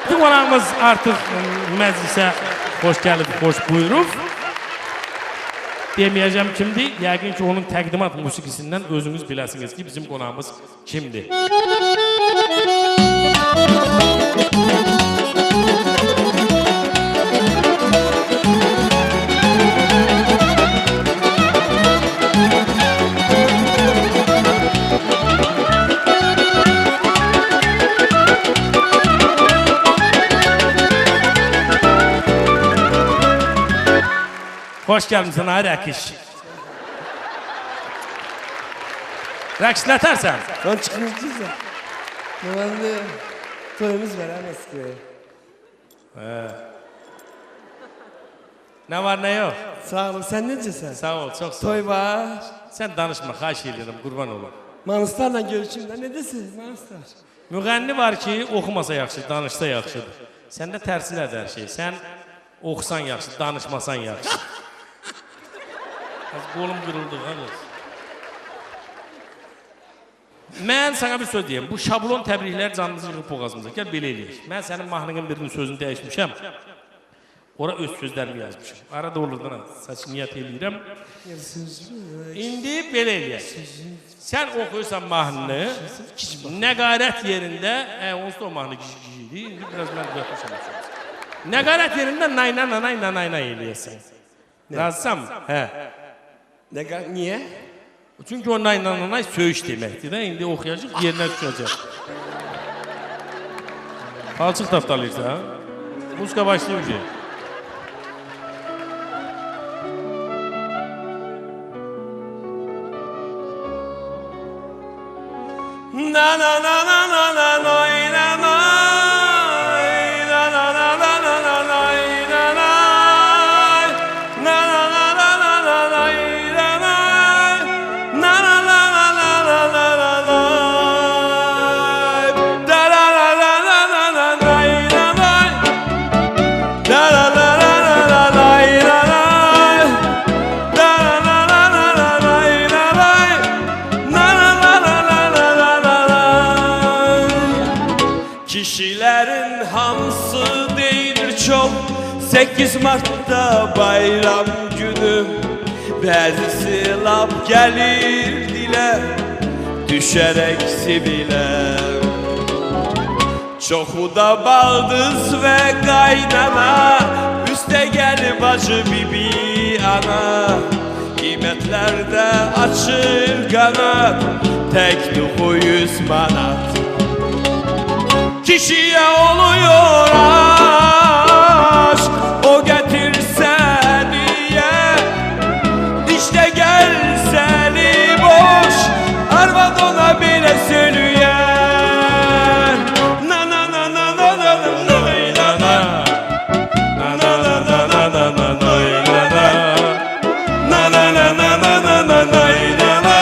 Növbəti qonağımız artıq məclisə xoş gəlib, xoş buyurub. Deməyəcəm kimdir, yəqin ki onun təqdimat musiqisindən özünüz biləsiniz ki bizim qonağımız kimdir. Hoş gelmişsin ha Rəkiş. Rəkiş nətərsən? Lan çıkmışsınız ya. Normalde toyumuz var ha Moskva'ya. Ne var ne yok? Sağ ol, sen necesin? Sağ ol, çok sağ ol. Toy var. Sen danışma, xahiş ediyorum, qurban olum. Manuslarla görüşüm de ne desin Manuslar? Müğənni var ki, oxumasa yaxşı, danışsa yaxşıdır. Səndə tərsinədir hər şey. Sən oxusan yaxşı, danışmasan yaxşı. Qolum qırıldı, ha qız. Mən sana bir söz deyəm. Bu şablon təbriklər canınızı yığıb boğazımıza. Gəl belə eləyək. Mən sənin mahnının birinin sözünü dəyişmişəm. Ora öz sözlərimi yazmışam. Arada olurdan ha. Saç niyyət eləyirəm. İndi belə eləyək. Sən oxuyursan mahnını, nəqarət yerində, onsuz da o mahnı gizgiydi. İndi biraz mən düzəltmişəm. Nəqarət yerində nay eləyəsən. Razısam? Hə. Niye? Çünki o nay söyüş deməkdir də. İndi oxuyacaq, yerinə düşəcək. Palçıq tapdalayırsa, ha? Muska başlayır ki. Na na na na na na na na na. Kişilerin hamısı değildir çok 8 Mart'ta bayram günü Bəzisi lap gelir dile Düşerek sibile Çoxu da baldız ve qaynana Üste gel bacı bibi ana Qiymətlerde açır qanat Tek duxu 100 manat Kişiye oluyor aşk O getirse niye İşte gel seni boş Arvad ona bile söylüyor Na na na na na na na na na na Na na na na na na na na Na na na na na na na na na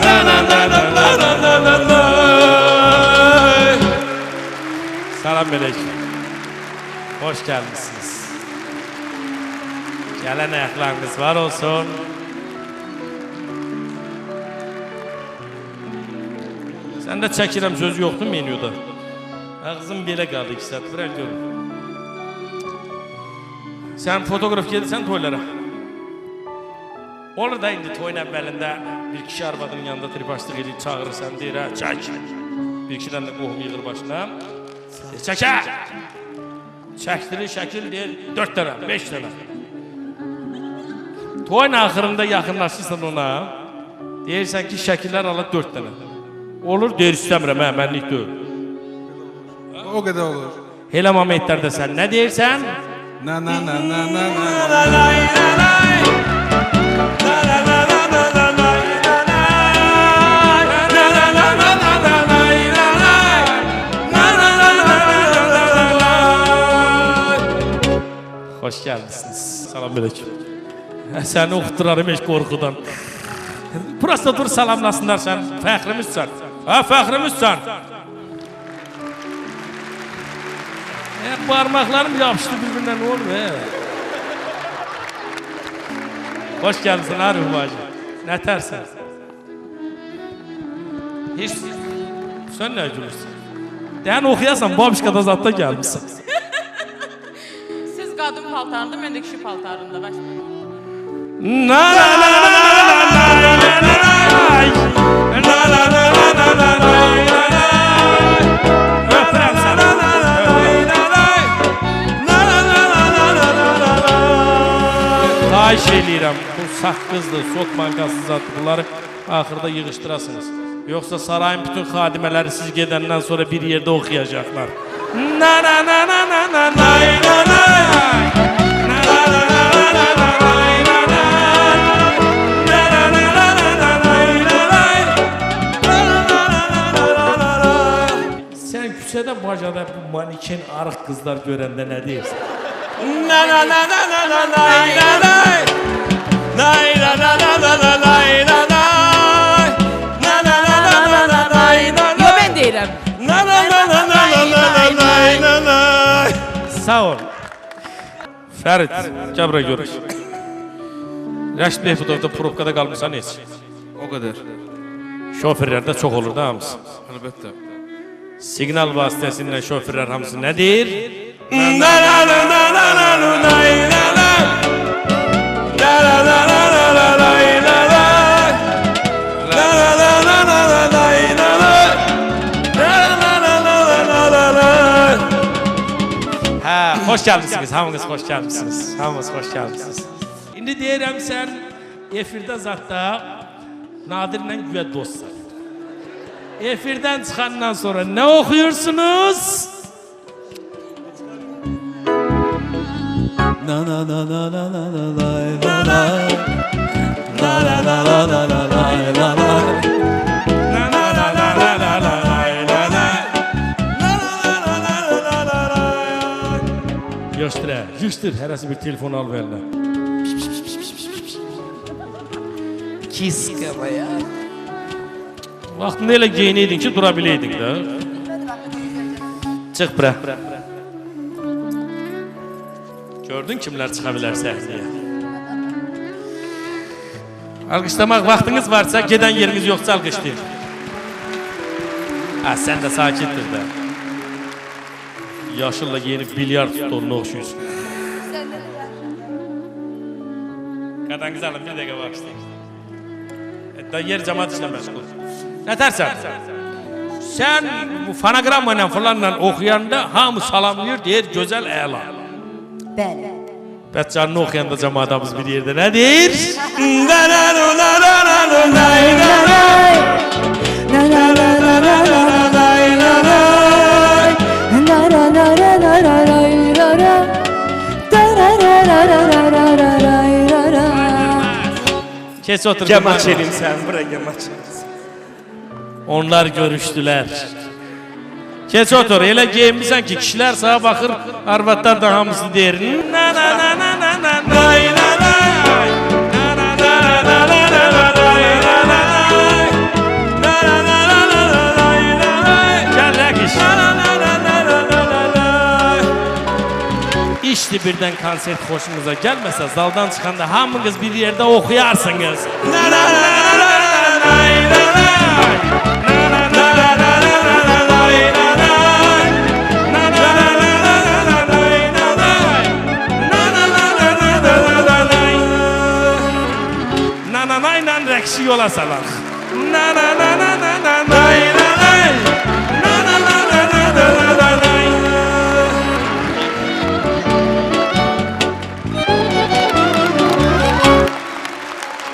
Na na na na na na na na Salam melekler. Hoş gelmişsiniz. Gelen ayaklarınız var olsun. Sen de çəkirəm söz yoktu menüda. Ağzım belə qaldı 2 saat. Bırak görüm. Sen fotoğraf gelirsen toylara. Olur da indi toyun əvvəlində bir kişi arvadının yanında tripaşlıq edib çağırırsan deyir ha çək. Bir kişiden de qohum yığır başına. Çəkə! Çəkdiri şəkil deyir 4 dənə, 5 dənə. Toyun axırında yaxınlaşırsan ona, deyirsən ki şəkillər alır 4 dənə. Olur deyir istəmirəm, mənlik deyil. O qədər olur. Elə momentlərdə sən nə deyirsən? Na na na na na na na. Hoş geldiniz. Salam aleyküm. Seni oxutdurarım heç qorxudan. Prosta dur salamlasınlar sen. Fəxrimizsən. Ha fəxrimizsən. Parmaklarım yapıştı birbirine ne olur be? Hoş geldin Arif bacı. Ne tersin? Hiç sen ne gülürsün? Yani okuyasan babişkada zatta gelmişsin. Siz qadın paltarında, mən də kişi paltarında. Başlayın. Na na na na na na na na na na na na. Öpürəm səni. Xahiş eləyirəm, bu saqqızdır, sot bankası zatdır, bunları axırda yığışdırasınız. Yoxsa sarayın bütün xadimələri siz gedəndən sonra bir yerdə oxuyacaqlar. Na na na na na na na na na. Na na na na na na na. Sən küçədə bacada bu maniken arıq qızlar görəndə nə deyirsən? Na na na na na na na na na. Nay na na na na na na na na. Na na na na na na na na. Yo, mən deyirəm. Na na na na na na na na na. Sağ ol. Fərid, gəl bura görək. Rəşid Behbudovda probkada qalmışsan heç. O kadar. Şoförlərdə çox olur da hamısı. Elbette. Siqnal vasitəsilə şoförlər hamısı nə deyir? Na na na na na na na na na. Na na na na na na na na na. Na na na na na na na na na. Na na na na na na na. Hə, xoş gəlmisiniz, hamınız xoş gəlmisiniz. Hamınız xoş gəlmisiniz. İndi deyirəm sən efirdə zətdə Nadirlə güya dostsan. Efirdən çıxandan sonra nə oxuyursunuz? Na na na na na na na na na. Na na na na na na na na. Na na na na na na na na na. Göstər, göstər, hərəsi bir telefon al verirlər. Kiska bayağı. Vaxtında elə geyinəydin ki, dura biləydin də. Çıx bura. Gördün kimlər çıxa bilər səhnəyə. Alqışlamaq vaxtınız varsa, gedən yeriniz yoxsa alqışlayın. Ha, sən də sakitdir də. Yaşılla yeni bilyard stoluna oxşuyursun. Qadanqız alın, bir dəqiqə başlayın. Hətta yer cəmat işlə məşğul. Nətərsən? Sən bu fonogramma ilə falanla oxuyanda hamı salamlayır, deyir, gözəl əla. Bəli. Bəs canını oxuyanda cəmadamız bir yerdə nə deyir? Na na na na na na na na na. Na na na na na na na na na na. Na na na na na na na na na. Da na na na na na na na na na. Kes otur. Gemaç elin sen, bura gemaç. Onlar görüşdülər. Keç otur, elə geyinmişsən ki, kişilər sağa baxır, arvadlar da hamısı deyir. Na na na na na na na na na. Na na na na na na na na na. Na na na na na na na. Gəl rəqiş. Na na na na na na na. İşte birdən konsert xoşunuza gəlməsə, zaldan çıxanda hamınız bir yerdə oxuyarsınız. Na na na na na na na. Nananayla rəqsi yola salaq.